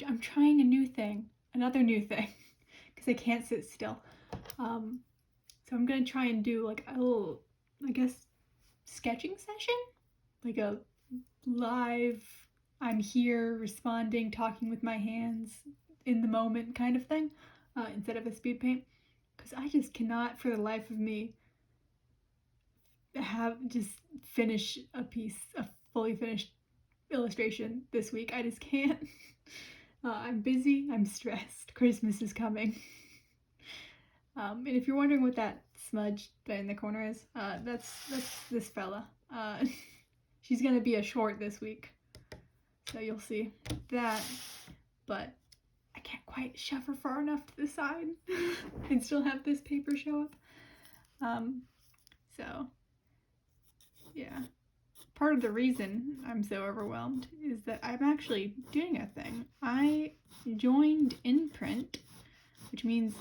I'm trying another new thing, because I can't sit still. So I'm gonna try and do like a little, I guess, sketching session, like a live, I'm here responding, talking with my hands in the moment kind of thing, instead of a speed paint, because I just cannot for the life of me finish a fully finished illustration this week. I just can't. I'm busy, I'm stressed, Christmas is coming. And if you're wondering what that smudge in the corner is, that's this fella. She's gonna be a short this week, so you'll see that, but I can't quite shove her far enough to the side and still have this paper show up. So yeah, part of the reason I'm so overwhelmed is that I'm actually doing a thing. I joined InPrint, which means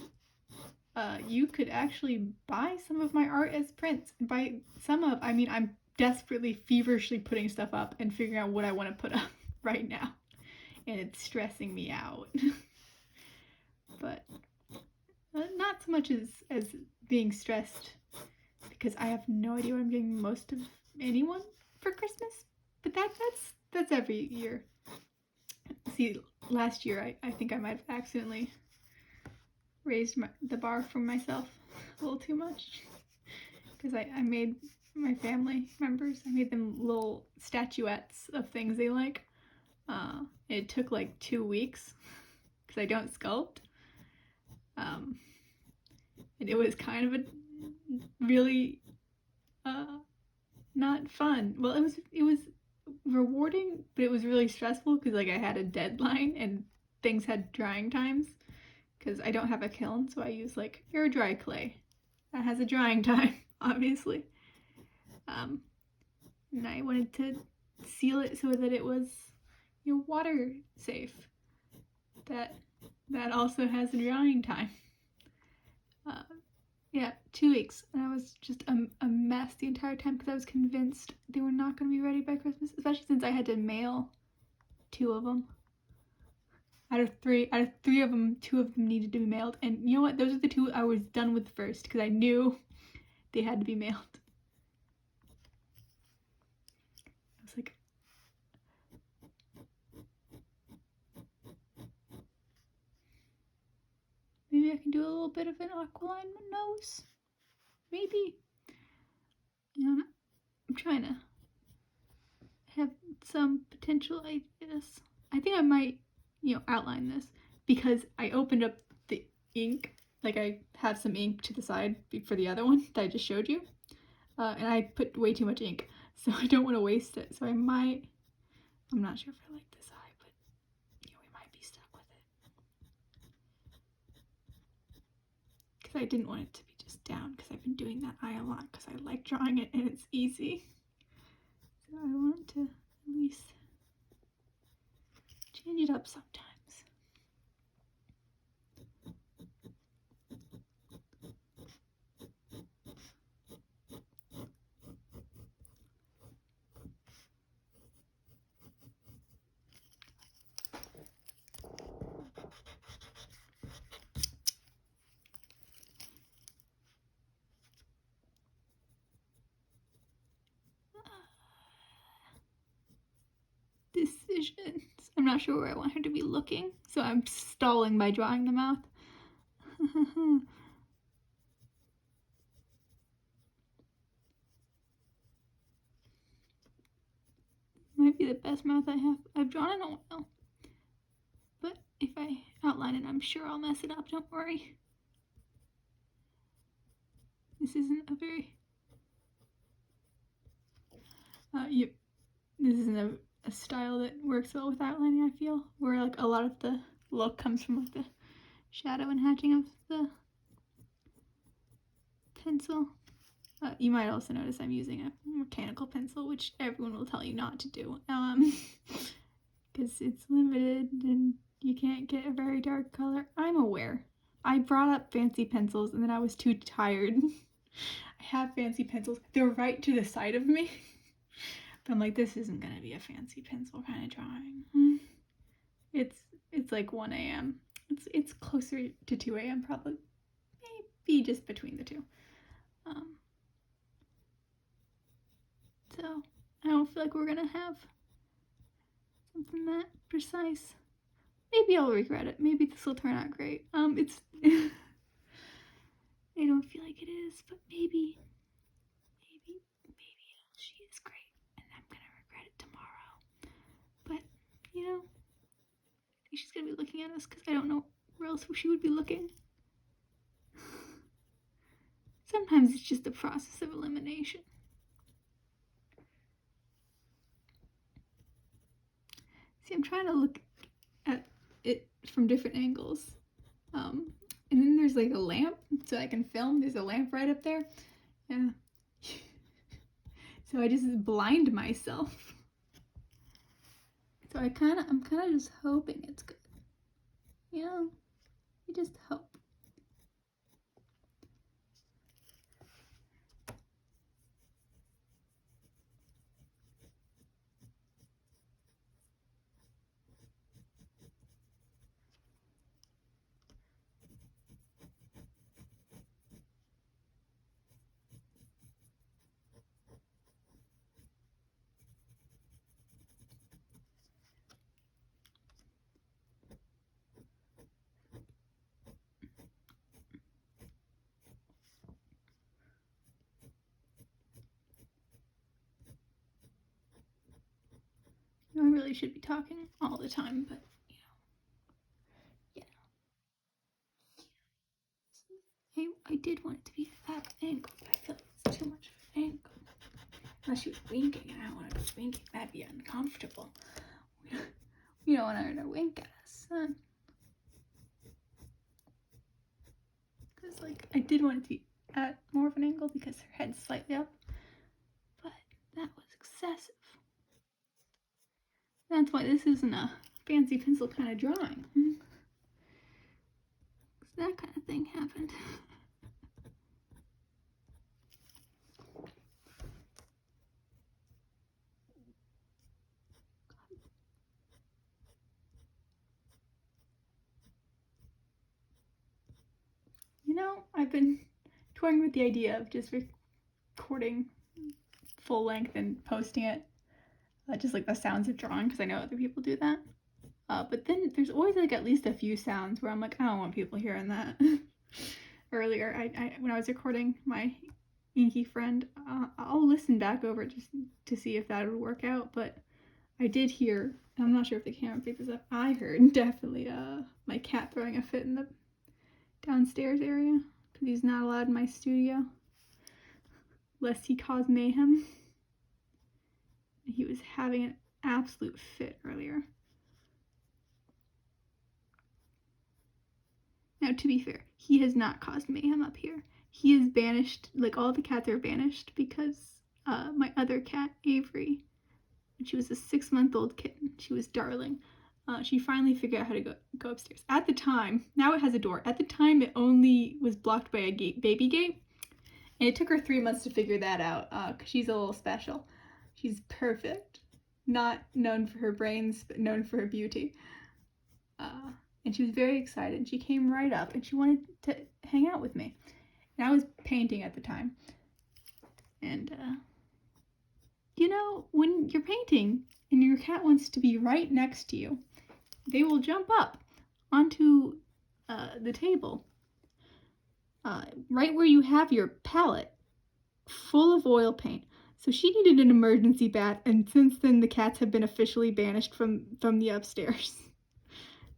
you could actually buy some of my art as prints. And by some of, I mean I'm desperately, feverishly putting stuff up and figuring out what I want to put up right now. And it's stressing me out. But not so much as being stressed, because I have no idea what I'm getting most of anyone for Christmas. But that's every year. See, last year I think I might have accidentally raised the bar for myself a little too much, because I made my family members, I made them little statuettes of things they like. It took like 2 weeks because I don't sculpt. And it was kind of a really not fun. Well, it was rewarding, but it was really stressful because like I had a deadline and things had drying times, because I don't have a kiln, so I use like air dry clay that has a drying time, obviously. And I wanted to seal it so that it was, water safe. That also has a drying time. Yeah, 2 weeks, and I was just a mess the entire time because I was convinced they were not going to be ready by Christmas, especially since I had to mail 2 of them. Out of three of them, 2 of them needed to be mailed, and you know what? Those are the 2 I was done with first because I knew they had to be mailed. I was like, maybe I can do a little bit of an aqualine nose. Maybe. I'm trying to have some potential ideas. I think I might, outline this, because I opened up the ink. Like I have some ink to the side for the other one that I just showed you. And I put way too much ink, so I don't want to waste it. So I'm not sure if I like this eye, but we might be stuck with it. Because I didn't want it to be just down, because I've been doing that eye a lot because I like drawing it and it's easy. So I want to at least change it up sometimes. Decisions. I'm not sure where I want her to be looking, so I'm stalling by drawing the mouth. Might be the best mouth I've drawn in a while. But if I outline it, I'm sure I'll mess it up, don't worry. This isn't a very... This isn't a style that works well with outlining, I feel, where like a lot of the look comes from like the shadow and hatching of the pencil. You might also notice I'm using a mechanical pencil, which everyone will tell you not to do, because it's limited and you can't get a very dark color. I'm aware. I brought up fancy pencils and then I was too tired. I have fancy pencils. They're right to the side of me. But I'm like, this isn't gonna be a fancy pencil kind of drawing. It's it's like 1 a.m. It's closer to 2 a.m. probably, maybe just between the two. So I don't feel like we're gonna have something that precise. Maybe I'll regret it. Maybe this will turn out great. It's I don't feel like it is, but maybe she is great, and I'm gonna regret it tomorrow. But you know, I think she's gonna be looking at us because I don't know where else she would be looking. Sometimes it's just a process of elimination. See, I'm trying to look at it from different angles. And then there's like a lamp so I can film. There's a lamp right up there. Yeah. So I just blind myself. So I'm kind of just hoping it's good. You know, you just hope. I really should be talking all the time, but I did want it to be at that angle, but I feel like it's too much of an angle. Unless she was winking and I don't want to be winking, that'd be uncomfortable. We don't want her to wink at us, son. Because, like, I did want it to be at more of an angle because her head's slightly up, but that was excessive. That's why this isn't a fancy pencil kind of drawing. That kind of thing happened. You know, I've been toying with the idea of just recording full length and posting it, just like the sounds of drawing, because I know other people do that. But then there's always like at least a few sounds where I'm like, I don't want people hearing that. Earlier, I when I was recording my inky friend, I'll listen back over it just to see if that would work out. But I did hear, I'm not sure if the camera picked this up, I heard definitely my cat throwing a fit in the downstairs area because he's not allowed in my studio lest he cause mayhem. He was having an absolute fit earlier. Now, to be fair, he has not caused mayhem up here. He is banished, like all the cats are banished because my other cat, Avery, when she was a 6-month-old kitten, she was darling. She finally figured out how to go upstairs. At the time, now it has a door. At the time, it only was blocked by a baby gate. And it took her 3 months to figure that out because she's a little special. She's perfect. Not known for her brains, but known for her beauty. And she was very excited. She came right up and she wanted to hang out with me. And I was painting at the time. And, you know, when you're painting and your cat wants to be right next to you, they will jump up onto the table, right where you have your palette full of oil paint. So she needed an emergency bath, and since then the cats have been officially banished from the upstairs.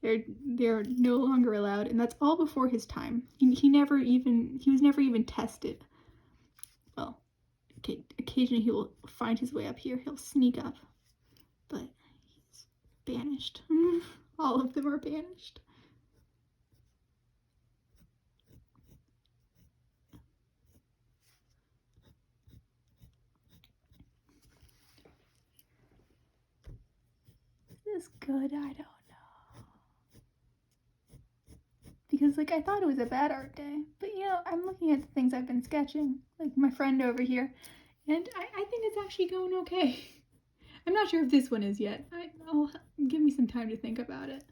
They're no longer allowed, and that's all before his time. He was never even tested. Well, occasionally he will find his way up here. He'll sneak up, but he's banished. All of them are banished. Is this good? I don't know. Because, like, I thought it was a bad art day. But, you know, I'm looking at the things I've been sketching, like my friend over here, and I think it's actually going okay. I'm not sure if this one is yet. I'll give me some time to think about it.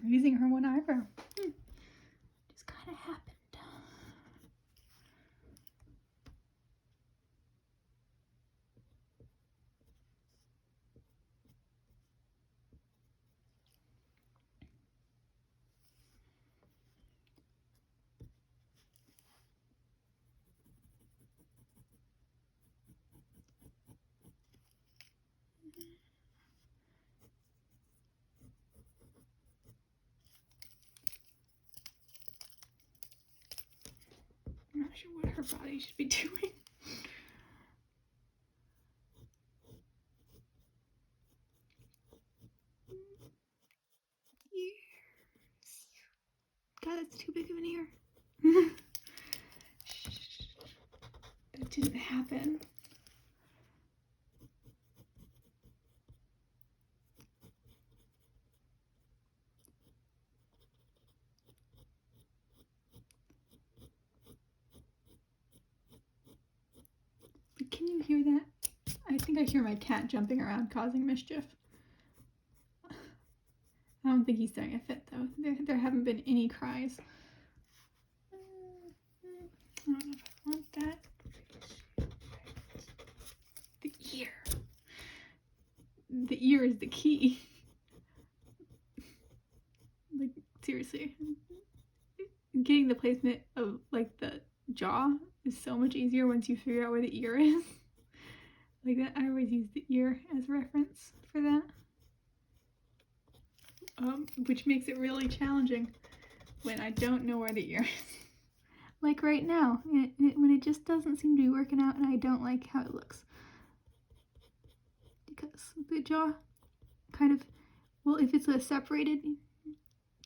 raising her one eyebrow. Just kind of happened. I'm not sure what her body should be doing. Ears. God, that's too big of an ear. That didn't happen. Can you hear that? I think I hear my cat jumping around causing mischief. I don't think he's throwing a fit though. There haven't been any cries. I don't know if I want that. The ear. The ear is the key. Like, seriously. Getting the placement of, like, the jaw is so much easier once you figure out where the ear is. Like that, I always use the ear as reference for that. Which makes it really challenging when I don't know where the ear is. Like right now, when it just doesn't seem to be working out and I don't like how it looks. Because the jaw kind of, well, if it's a separated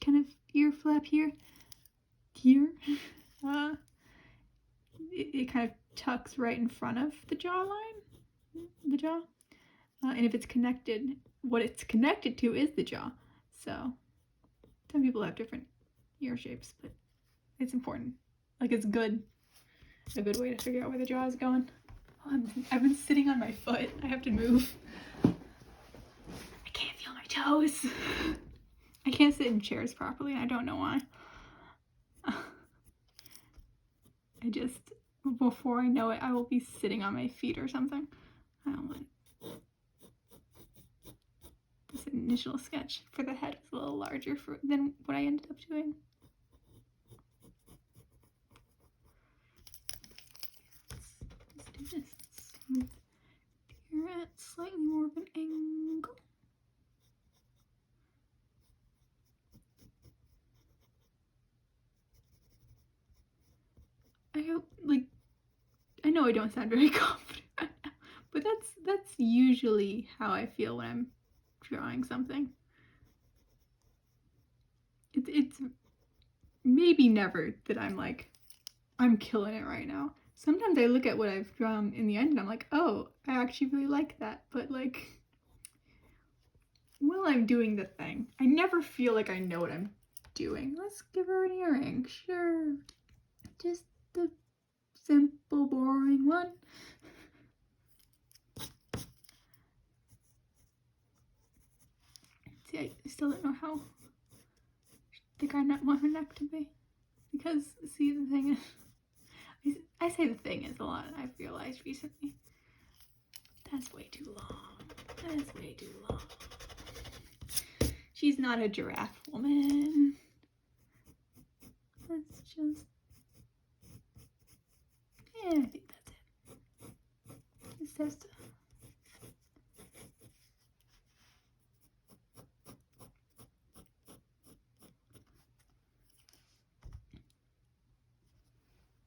kind of ear flap here, it kind of tucks right in front of the jawline, the jaw. And if it's connected, what it's connected to is the jaw. So some people have different ear shapes, but it's important. Like, it's good. A good way to figure out where the jaw is going. Oh, I've been sitting on my foot. I have to move. I can't feel my toes. I can't sit in chairs properly, and I don't know why. I just, before I know it, I will be sitting on my feet or something. I don't want. This initial sketch for the head was a little larger than what I ended up doing. Let's do this. Move here at slightly more of an angle. I hope, like, I know I don't sound very confident right now, but that's usually how I feel when I'm drawing something. It's maybe never that I'm like, I'm killing it right now. Sometimes I look at what I've drawn in the end and I'm like, oh, I actually really like that. But like, while I'm doing the thing, I never feel like I know what I'm doing. Let's give her an earring, sure. Just the simple, boring one. See, I still don't know how thick I want her neck to be. Because, see, the thing is, I say the thing is a lot, I've realized recently. That's way too long. That's way too long. She's not a giraffe woman. Let's just... Yeah, I think that's it. It's just...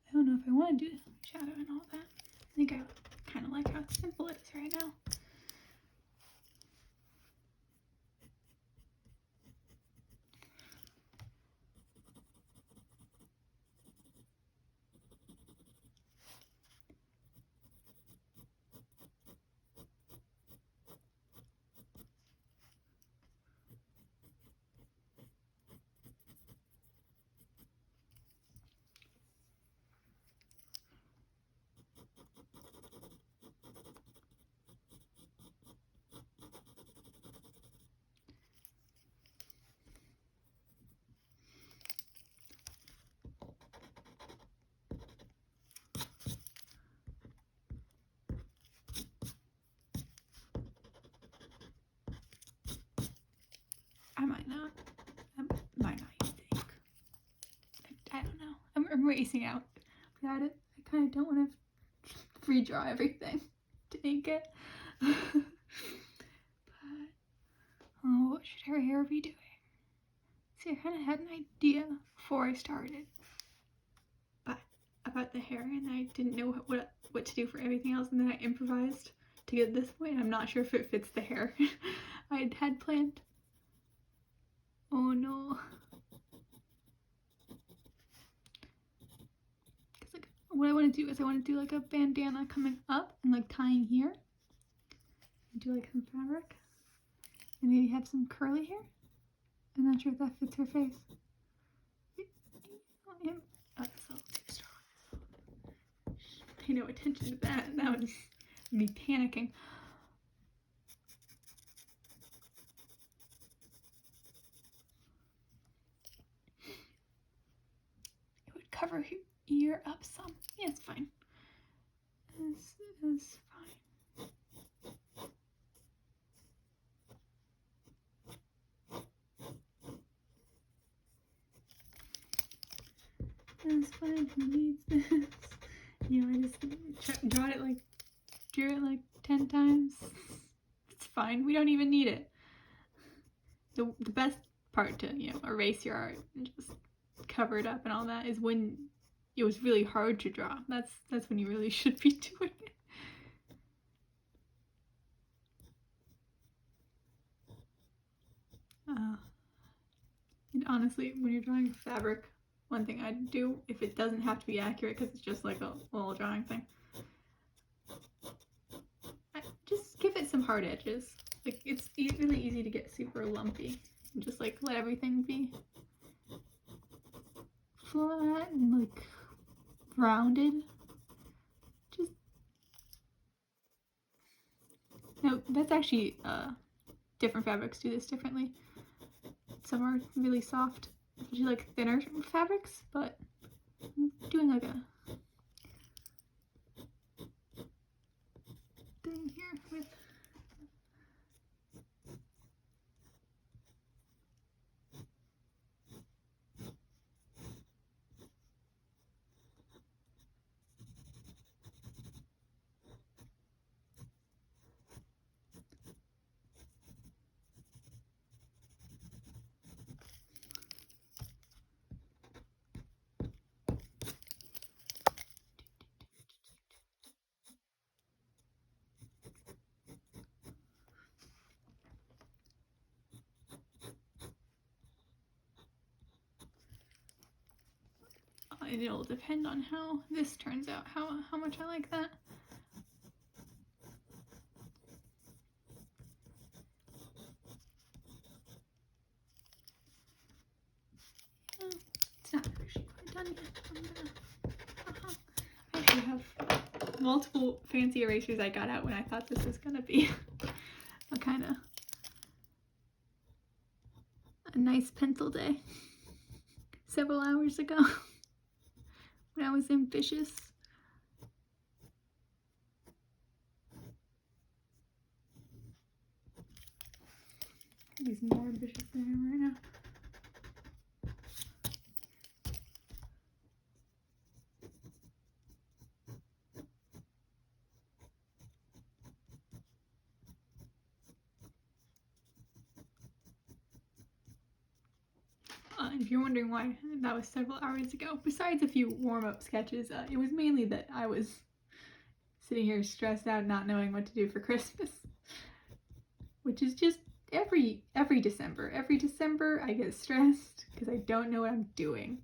I don't know if I want to do shadow and all that. I think I kind of like how simple it is right now. I'm racing out without it. I kind of don't want to redraw everything to ink it. But, oh, what should her hair be doing? See, I kind of had an idea before I started about the hair, and I didn't know what to do for everything else, and then I improvised to get this point. I'm not sure if it fits the hair I had planned. Oh no. Like, what I want to do is I want to do like a bandana coming up and like tying here. Do like some fabric and maybe have some curly hair. I'm not sure if that fits her face. Oh, that's a little too strong. Pay no attention to that. That was me panicking. It would cover her ear up some. Yeah, it's fine. This is fine. That's fine. Who needs this? You know, I just drew it like 10 times. It's fine. We don't even need it. The best part to, you know, erase your art and just cover it up and all that is when it was really hard to draw. That's when you really should be doing it. And honestly, when you're drawing fabric, one thing I'd do, if it doesn't have to be accurate because it's just like a little drawing thing, just give it some hard edges. Like, it's really easy to get super lumpy. And just like let everything be flat and like rounded. Just no, that's actually different fabrics do this differently. Some are really soft, especially like thinner fabrics, but I'm doing like a thing here with and it'll depend on how this turns out, how much I like that. It's not actually quite done yet. I actually have multiple fancy erasers I got out when I thought this was gonna be a kind of a nice pencil day several hours ago when I was ambitious. He's more ambitious than I am right now. And if you're wondering why that was several hours ago, besides a few warm-up sketches, it was mainly that I was sitting here stressed out not knowing what to do for Christmas, which is just every December. Every December I get stressed because I don't know what I'm doing.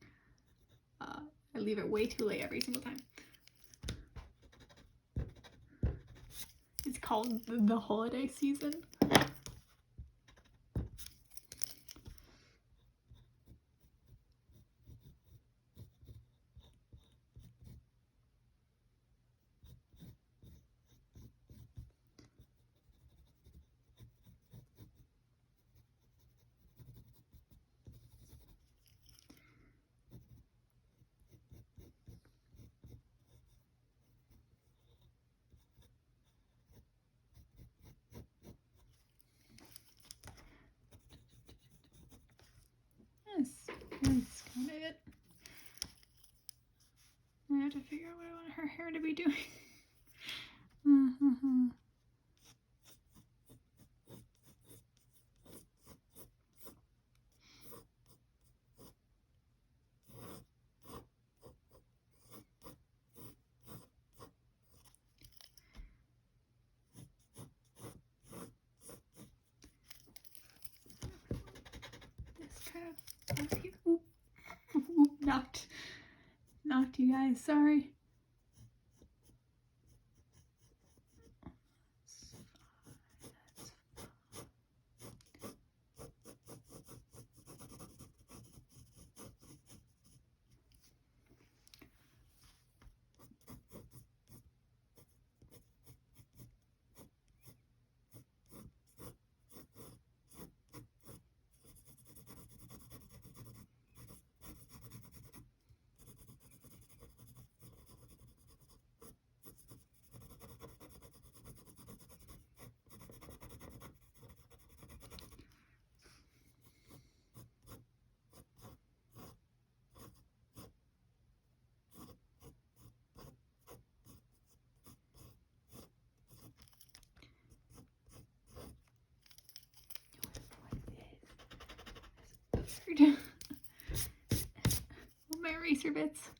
I leave it way too late every single time. It's called the holiday season. Yes, that's kind of it. have to figure out what I want her hair to be doing. This kind of oop, oop, knocked you guys, sorry. My eraser bits.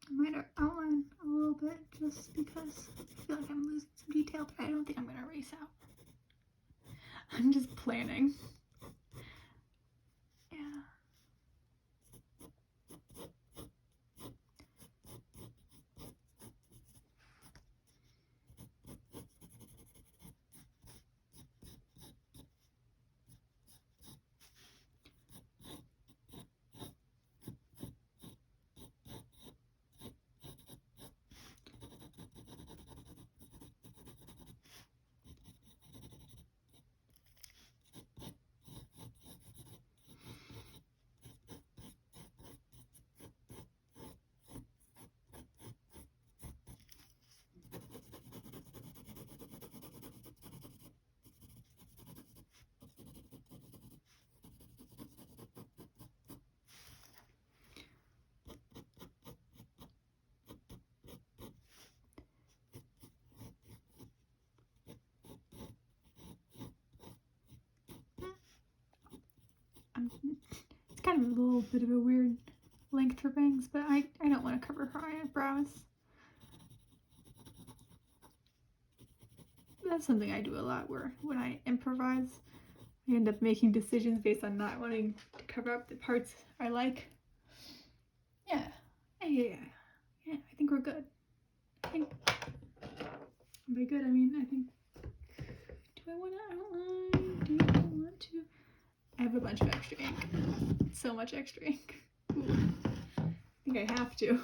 I might outline a little bit just because I feel like I'm losing some detail, but I don't think I'm going to erase out. I'm just planning. Yeah. It's kind of a little bit of a weird length for bangs, but I don't want to cover her eyebrows. That's something I do a lot where when I improvise, I end up making decisions based on not wanting to cover up the parts I like. Yeah, I think we're good. I think by good, I mean, I think, do I want to outline? Do I want to? I have a bunch of extra ink. So much extra ink. Ooh. I think I have to.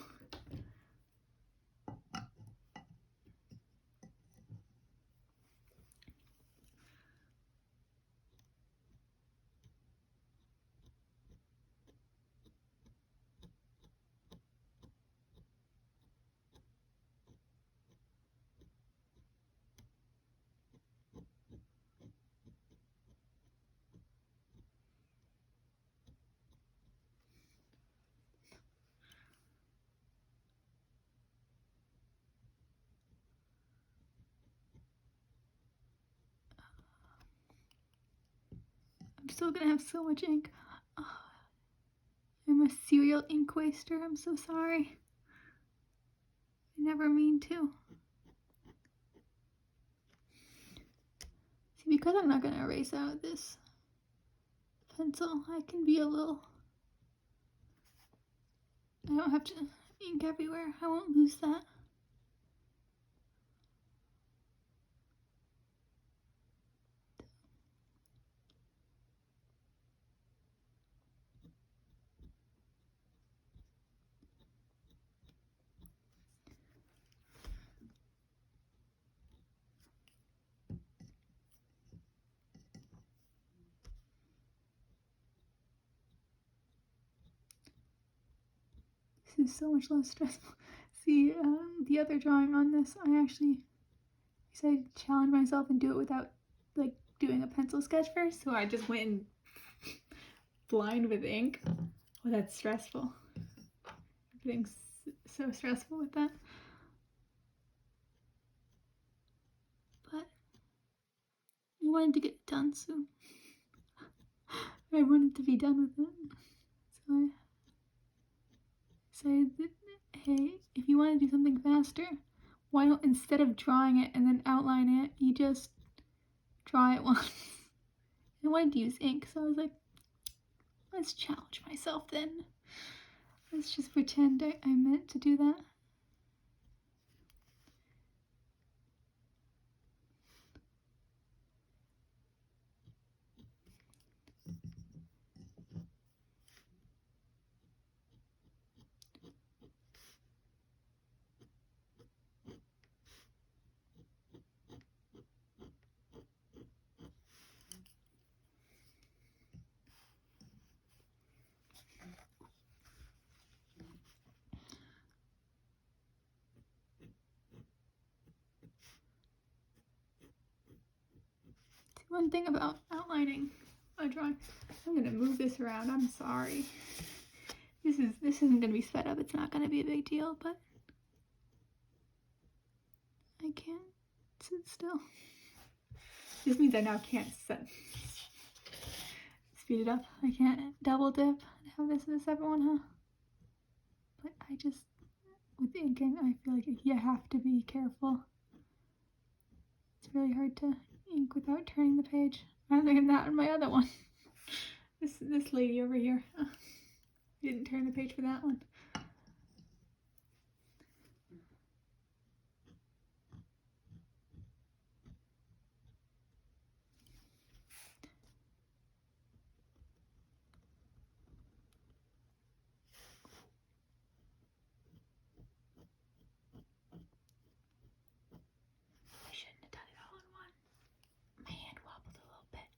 I'm still gonna have so much ink. Oh, I'm a serial ink waster. I'm so sorry. I never mean to. See, because I'm not gonna erase out this pencil, I can be a little... I don't have to ink everywhere. I won't lose that. This is so much less stressful. See, the other drawing on this, I actually decided to challenge myself and do it without, like, doing a pencil sketch first. So I just went in blind with ink. Oh, that's stressful. Everything's so stressful with that. But I wanted to get it done soon. I wanted to be done with it. So I decided that, hey, if you want to do something faster, why don't, instead of drawing it and then outline it, you just draw it once. I wanted to use ink, so I was like, let's challenge myself then. Let's just pretend I meant to do that. One thing about outlining a drawing, I'm gonna move this around. I'm sorry. This isn't gonna be sped up. It's not gonna be a big deal, but I can't sit still. This means I now can't speed it up. I can't double dip and have this in a separate one, huh? But I just, with inking, I feel like you have to be careful. It's really hard to ink without turning the page. Other than that, on my other one, this lady over here, didn't turn the page for that one. I shouldn't have done it all in one. My hand wobbled a little bit.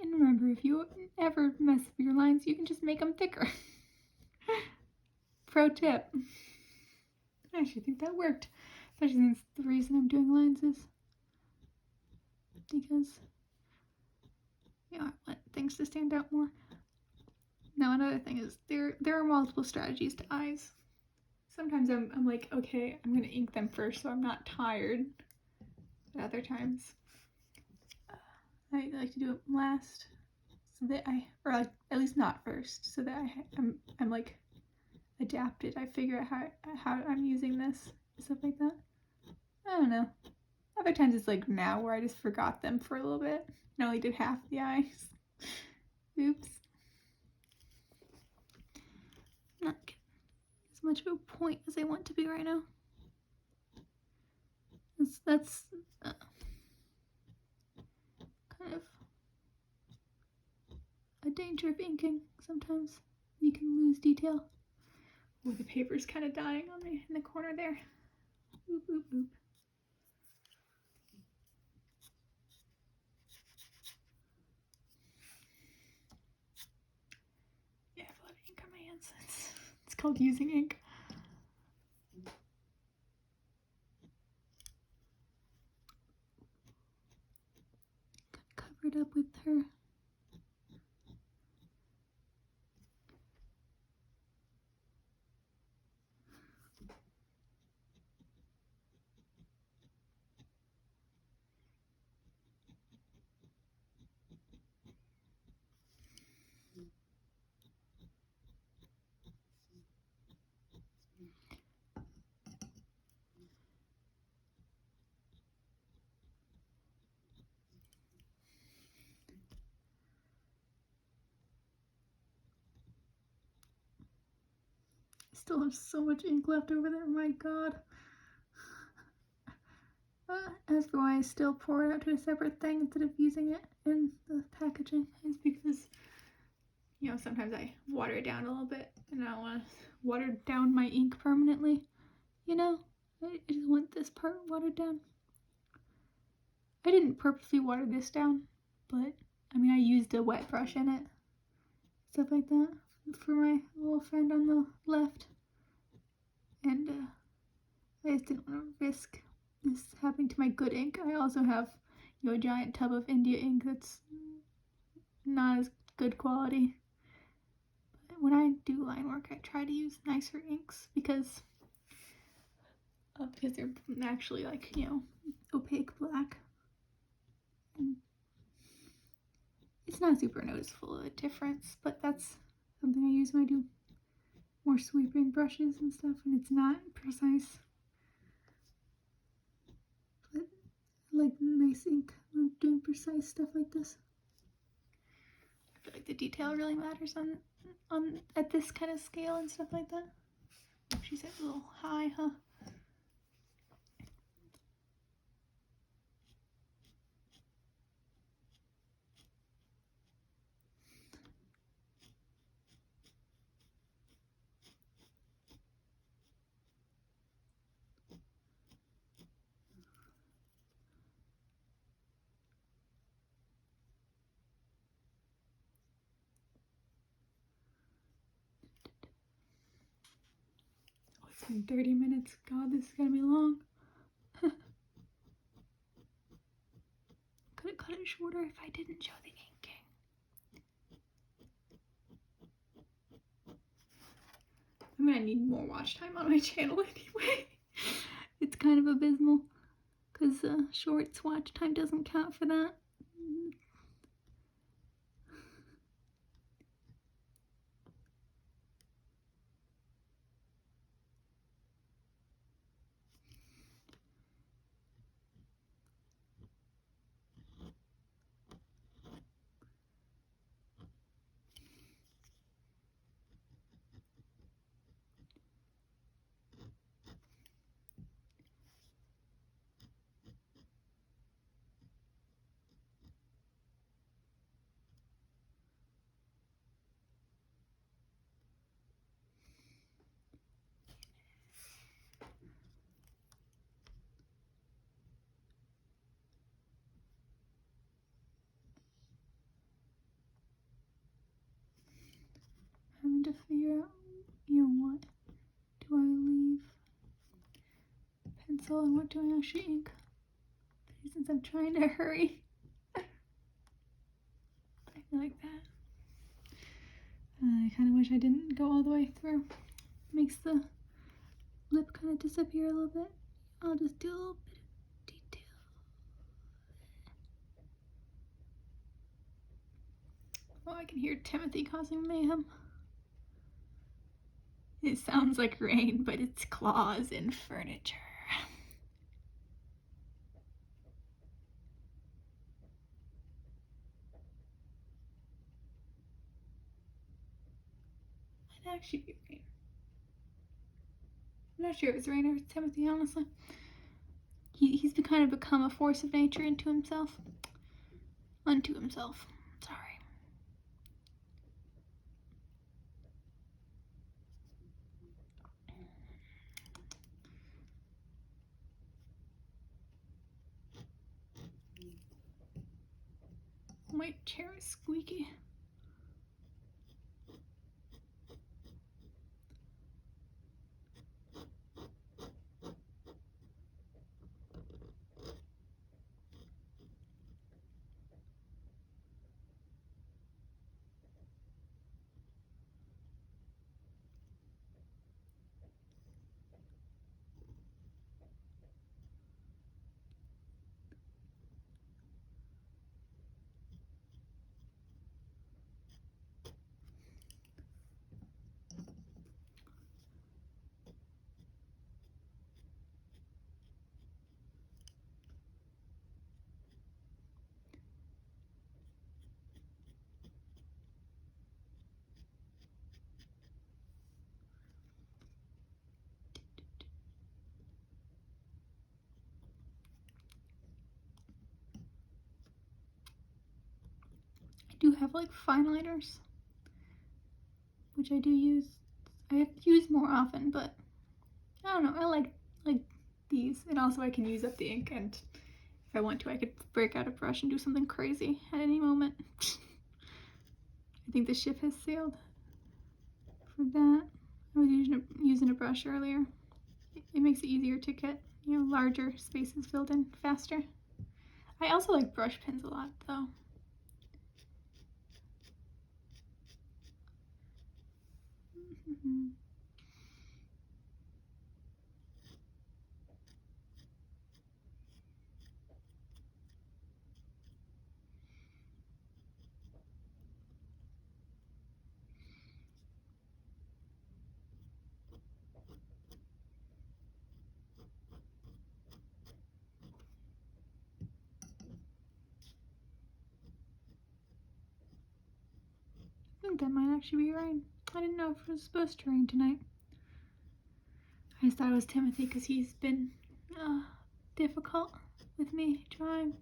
And remember, if you ever mess with your lines, you can just make them thicker. Pro tip. I actually think that worked. Especially since the reason I'm doing lines is because, you know, I want things to stand out more. Now, another thing is there are multiple strategies to eyes. Sometimes I'm like, okay, I'm gonna ink them first so I'm not tired. But other times, I like to do it last, so that or like at least not first, so that I'm like adapted. I figure out how I'm using this, stuff like that. I don't know. Other times it's like now where I just forgot them for a little bit and only did half the eyes. Oops. Not getting as much of a point as I want to be right now. That's kind of a danger of inking. Sometimes you can lose detail. Oh, the paper's kind of dying on me in the corner there. Boop, boop, boop. Yeah, I have a lot of ink on my hands. It's called using ink. Covered up with her. still have so much ink left over there, my god. As for why I still pour it out to a separate thing instead of using it in the packaging is because, you know, sometimes I water it down a little bit and I don't want to water down my ink permanently, you know? I just want this part watered down. I didn't purposely water this down, but I mean, I used a wet brush in it. Stuff like that for my little friend on the left. And I just didn't want to risk this happening to my good ink. I also have, you know, a giant tub of India ink that's not as good quality. But when I do line work, I try to use nicer inks because they're actually, like, you know, opaque black. And it's not super noticeable of a difference, but that's something I use when I do more sweeping brushes and stuff, and it's not precise. But I like nice ink when doing precise stuff like this. I feel like the detail really matters on at this kind of scale and stuff like that. She said a little high, huh? Oh, it's been 30 minutes. God, this is gonna be long. Could have cut it shorter if I didn't show the inking. I'm gonna need more watch time on my channel anyway. It's kind of abysmal because shorts watch time doesn't count for that. Having to figure out, you know, what do I leave pencil and what do I actually ink? Since I'm trying to hurry. I feel like that. I kind of wish I didn't go all the way through. Makes the lip kind of disappear a little bit. I'll just do a little bit of detail. Oh, I can hear Timothy causing mayhem. It sounds like rain, but it's claws and furniture. Might actually be rain. I'm not sure if it's rain or it's Timothy, honestly. He's kind of become a force of nature unto himself. Sorry. My chair is squeaky. do have like fine liners, which I do use. I have to use more often, but I don't know. I like these, and also I can use up the ink, and if I want to, I could break out a brush and do something crazy at any moment. I think the ship has sailed for that. I was using a brush earlier. It makes it easier to get, you know, larger spaces filled in faster. I also like brush pens a lot, though. I think that might actually be rain. I didn't know if it was supposed to rain tonight. I just thought it was Timothy because he's been difficult with me drawing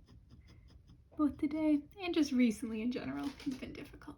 both today and just recently in general. He's been difficult.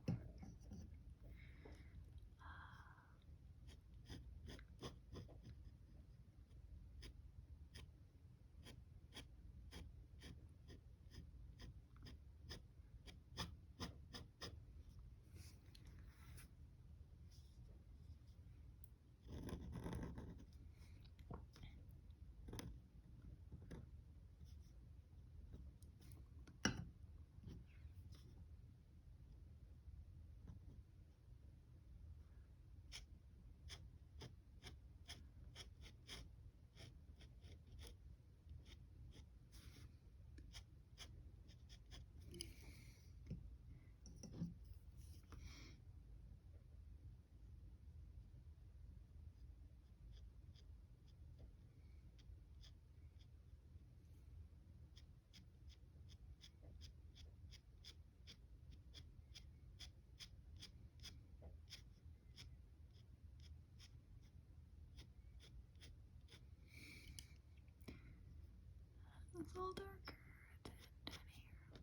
It's all darker down here.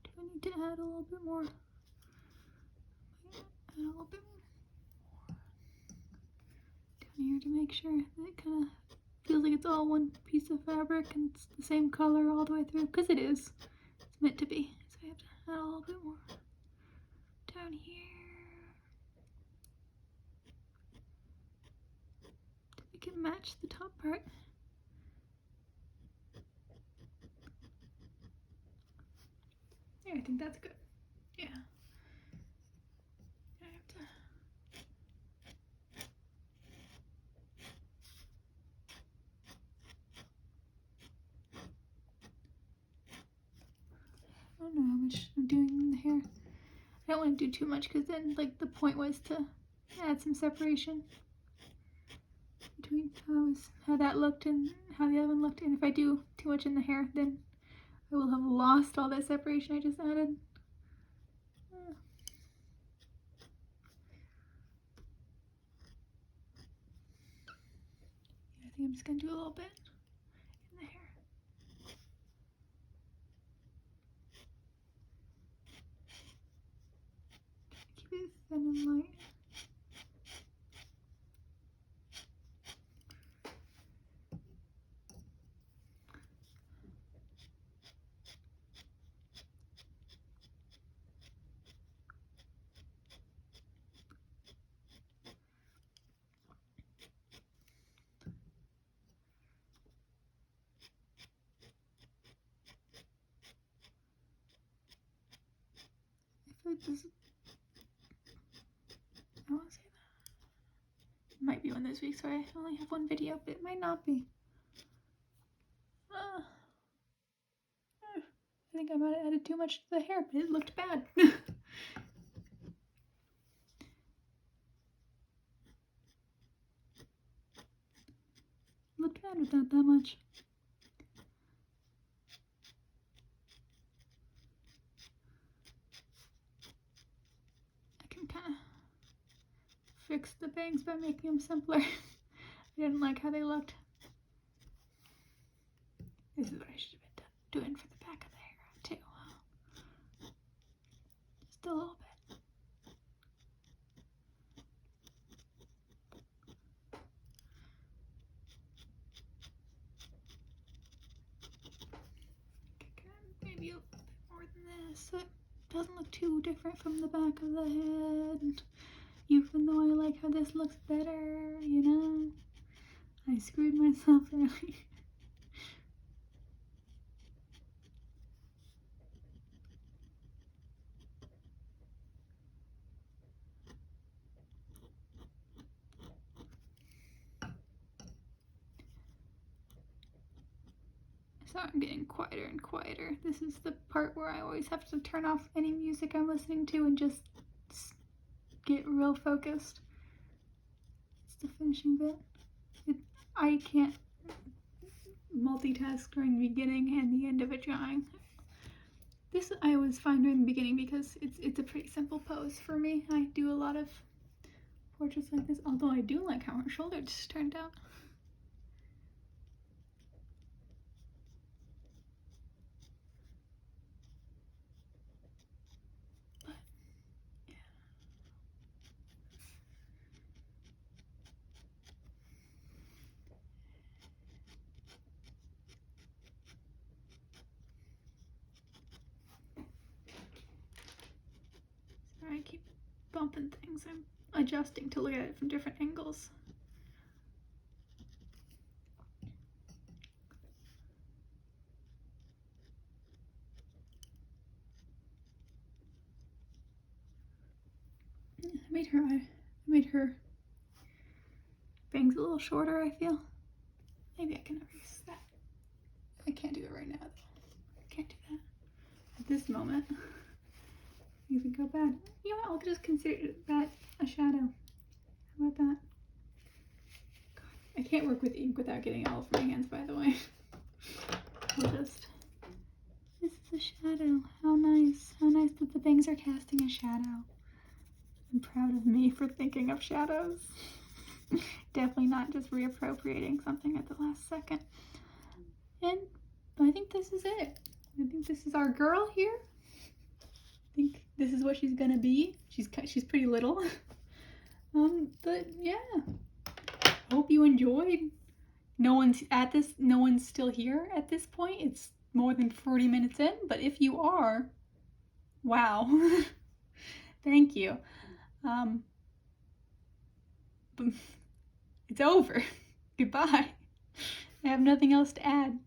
Do I need to add a little bit more? Add a little bit more down here to make sure that it kind of feels like it's all one piece of fabric and it's the same color all the way through, because it is. It's meant to be. So I have to add a little bit more down here to make it match the top part. Yeah, I think that's good. Yeah. I have to. I don't know how much I'm doing in the hair. I don't want to do too much because then, like, the point was to add some separation between how that looked and how the other one looked. And if I do too much in the hair, then I will have lost all that separation I just added. I think I'm just gonna do a little bit in the hair. Keep it thin and light. I want to say that. It might be one of those weeks where I only have one video, but it might not be. I think I might have added too much to the hair, but it looked bad. Looked bad without that much. I can kind of fix the bangs by making them simpler. I didn't like how they looked. This is what I should have been doing for the back of the hair too. Just a little bit. than this. It doesn't look too different from the back of the head. Even though I like how this looks better, you know? I screwed myself early. So I'm getting quieter and quieter. This is the part where I always have to turn off any music I'm listening to and just get real focused. It's the finishing bit. I can't multitask during the beginning and the end of a drawing. This I always find during the beginning because it's a pretty simple pose for me. I do a lot of portraits like this, although I do like how her shoulder just turned out. But, yeah. Sorry, I keep bumping things. I'm adjusting to look at it from different angles. I made her bangs a little shorter, I feel. Maybe I can erase that. I can't do it right now, though. I can't do that at this moment. Things would go bad. You know what? I'll just consider that a shadow. How about that? God, I can't work with ink without getting all over my hands, by the way. We'll just... This is a shadow. How nice. How nice that the bangs are casting a shadow. I'm proud of me for thinking of shadows. Definitely not just reappropriating something at the last second. And I think this is it. I think this is our girl here. I think this is what she's gonna be. She's pretty little. But yeah. Hope you enjoyed. No one's still here at this point. It's more than 40 minutes in, but if you are, wow. Thank you. It's over. Goodbye. I have nothing else to add.